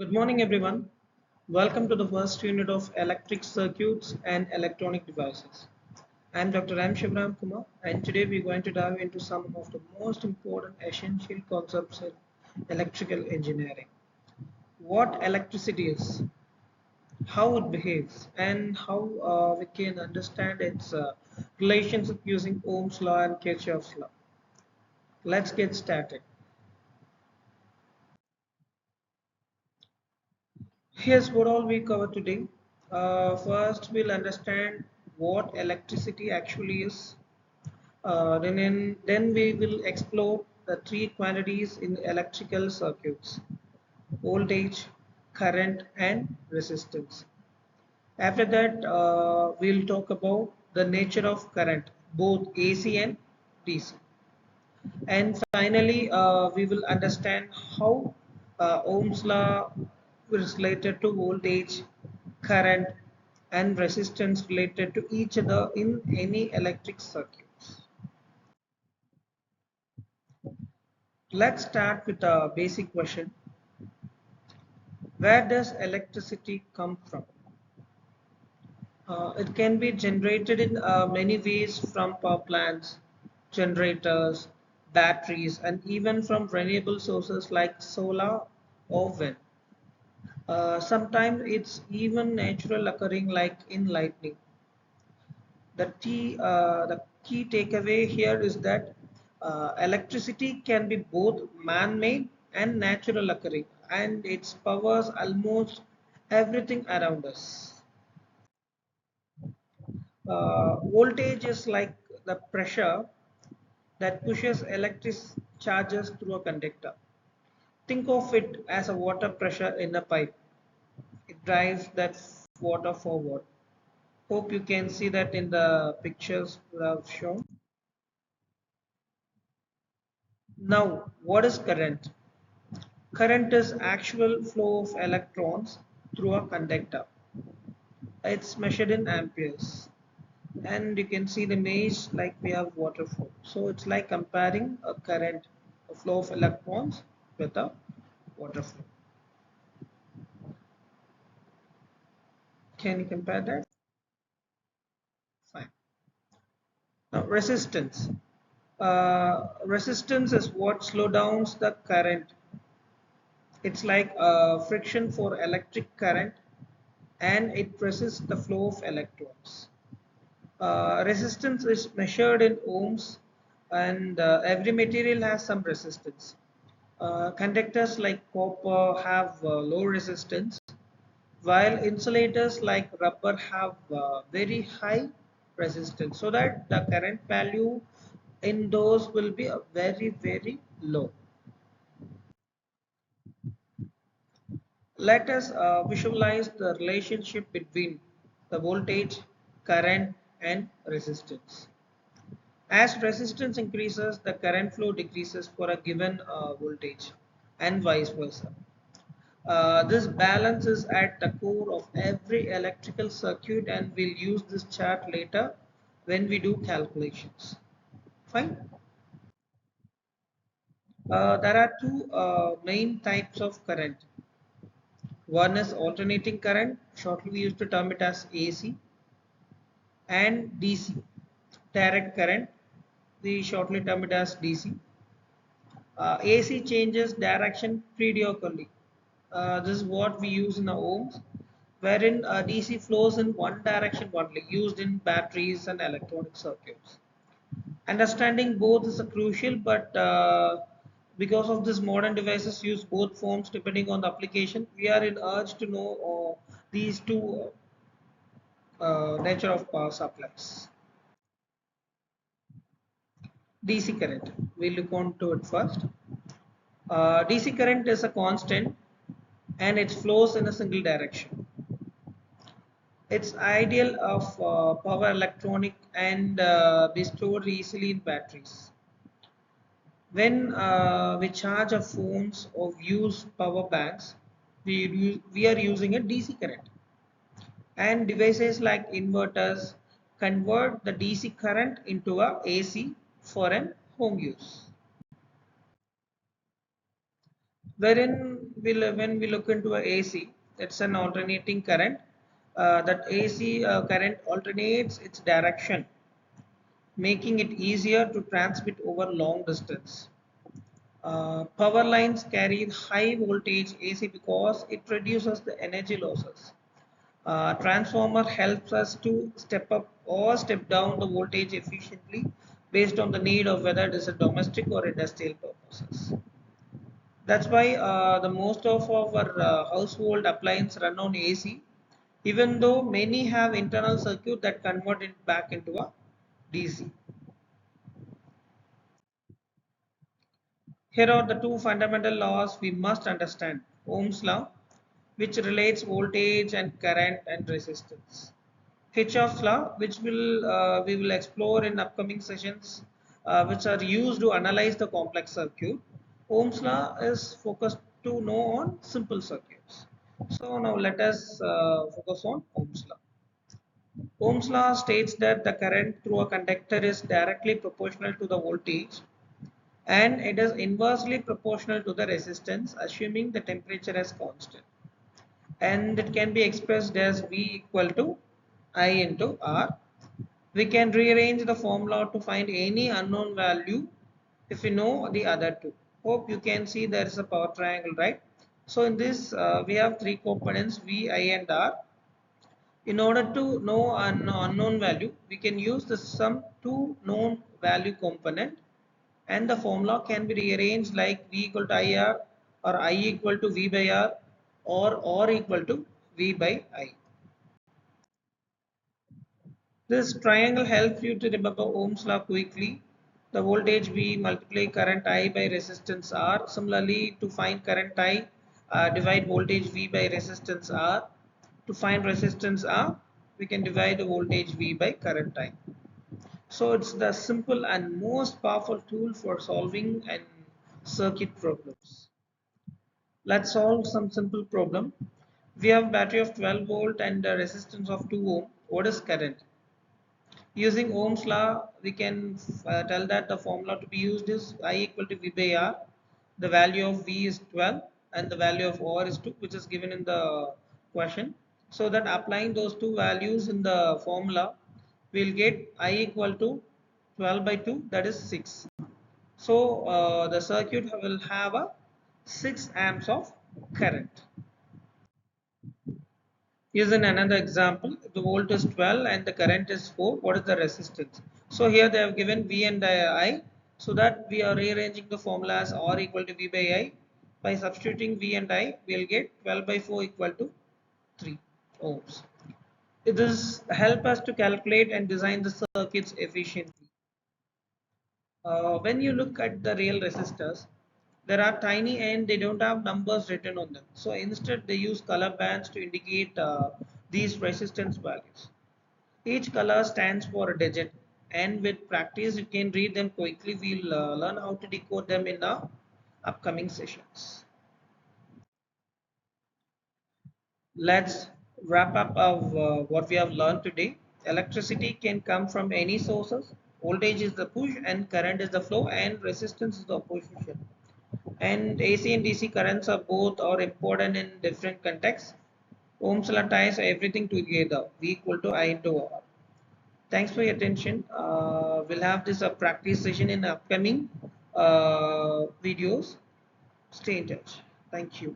Good morning, everyone. Welcome to the first unit of Electric Circuits and Electronic Devices. I'm Dr.M. Siva Ramkumar, and today we're going to dive into some of the most important essential concepts in electrical engineering. What electricity is, how it behaves, and how we can understand its relationship using Ohm's law and Kirchhoff's law. Let's get started. Here's what all we cover today. First, we'll understand what electricity actually is. Then we will explore the three quantities in electrical circuits: voltage, current, and resistance. After that, we'll talk about the nature of current, both AC and DC. And finally, we will understand how Ohm's law is related to voltage, current, and resistance related to each other in any electric circuits. Let's start with a basic question. Where does electricity come from? It can be generated in many ways from power plants, generators, batteries, and even from renewable sources like solar or wind. Sometimes it's even natural occurring like in lightning. The key takeaway here is that electricity can be both man-made and natural occurring, and it powers almost everything around us. Voltage is like the pressure that pushes electric charges through a conductor. Think of it as a water pressure in a pipe. It drives that water forward. Hope you can see that in the pictures that I've shown. Now, what is current? Current is actual flow of electrons through a conductor. It's measured in amperes. And you can see the image like we have water flow. So it's like comparing a current, a flow of electrons with a water flow. Can you compare that? Fine. Now, resistance. Resistance is what slows down the current. It's like friction for electric current, and it resists the flow of electrons. Resistance is measured in ohms, and every material has some resistance. Conductors like copper have low resistance, while insulators like rubber have very high resistance, so that the current value in those will be very low. Let us visualize the relationship between the voltage, current, and resistance. As resistance increases, the current flow decreases for a given voltage, and vice versa. This balance is at the core of every electrical circuit, and we'll use this chart later when we do calculations. Fine. There are two main types of current. One is alternating current, shortly we used to term it as AC, and DC, direct current, we shortly term it as DC. AC changes direction periodically. This is what we use in our ohms, wherein DC flows in one direction only, used in batteries and electronic circuits. Understanding both is a crucial, but because of this, modern devices use both forms depending on the application. We are in urge to know these two nature of power supplies. DC current. We'll look on to it first. DC current is a constant and it flows in a single direction. It's ideal of power electronic and be stored easily in batteries. When we charge our phones or use power banks, we are using a DC current. And devices like inverters convert the DC current into a AC for an home use. Wherein when we look into a AC, it's an alternating current. That AC current alternates its direction, making it easier to transmit over long distance. Power lines carry high voltage AC because it reduces the energy losses. Transformer helps us to step up or step down the voltage efficiently based on the need of whether it is a domestic or industrial purposes. That's why the most of our household appliances run on AC, even though many have internal circuit that convert it back into a DC. Here are the two fundamental laws we must understand. Ohm's law, which relates voltage and current and resistance. Kirchhoff's law, which we will explore in upcoming sessions, which are used to analyze the complex circuit. Ohm's law is focused to know on simple circuits. So now let us focus on Ohm's law. Ohm's law states that the current through a conductor is directly proportional to the voltage and it is inversely proportional to the resistance assuming the temperature as constant, and it can be expressed as V equal to I into R. We can rearrange the formula to find any unknown value if we know the other two. Hope you can see there is a power triangle, right? So in this we have three components V, I and R. In order to know an unknown value, we can use the sum two known value component, and the formula can be rearranged like V equal to IR or I equal to V by R or R equal to V by I. This triangle helps you to remember Ohm's law quickly. The voltage V multiply current I by resistance R. Similarly, to find current I, divide voltage V by resistance R. To find resistance R, we can divide the voltage V by current I. So it's the simple and most powerful tool for solving and circuit problems. Let's solve some simple problem. We have battery of 12 volt and a resistance of 2 ohm. What is current? Using Ohm's law, we can tell that the formula to be used is I equal to V by R. The value of V is 12 and the value of R is 2, which is given in the question. So that applying those two values in the formula, we'll get I equal to 12 by 2, that is 6. So the circuit will have a 6 amps of current. Here's another example. The volt is 12 and the current is 4. What is the resistance? So here they have given V and I. So that we are rearranging the formula as R equal to V by I. By substituting V and I, we'll get 12 by 4 equal to 3 ohms. This help us to calculate and design the circuits efficiently. When you look at the real resistors, there are tiny and they don't have numbers written on them. So instead they use color bands to indicate these resistance values. Each color stands for a digit, and with practice you can read them quickly. We'll learn how to decode them in our upcoming sessions. Let's wrap up of what we have learned today. Electricity can come from any sources. Voltage is the push and current is the flow and resistance is the opposition. And AC and DC currents are both are important in different contexts. Ohm's law ties everything together. V equal to I into R. Thanks for your attention. We'll have this practice session in upcoming videos. Stay in touch. Thank you.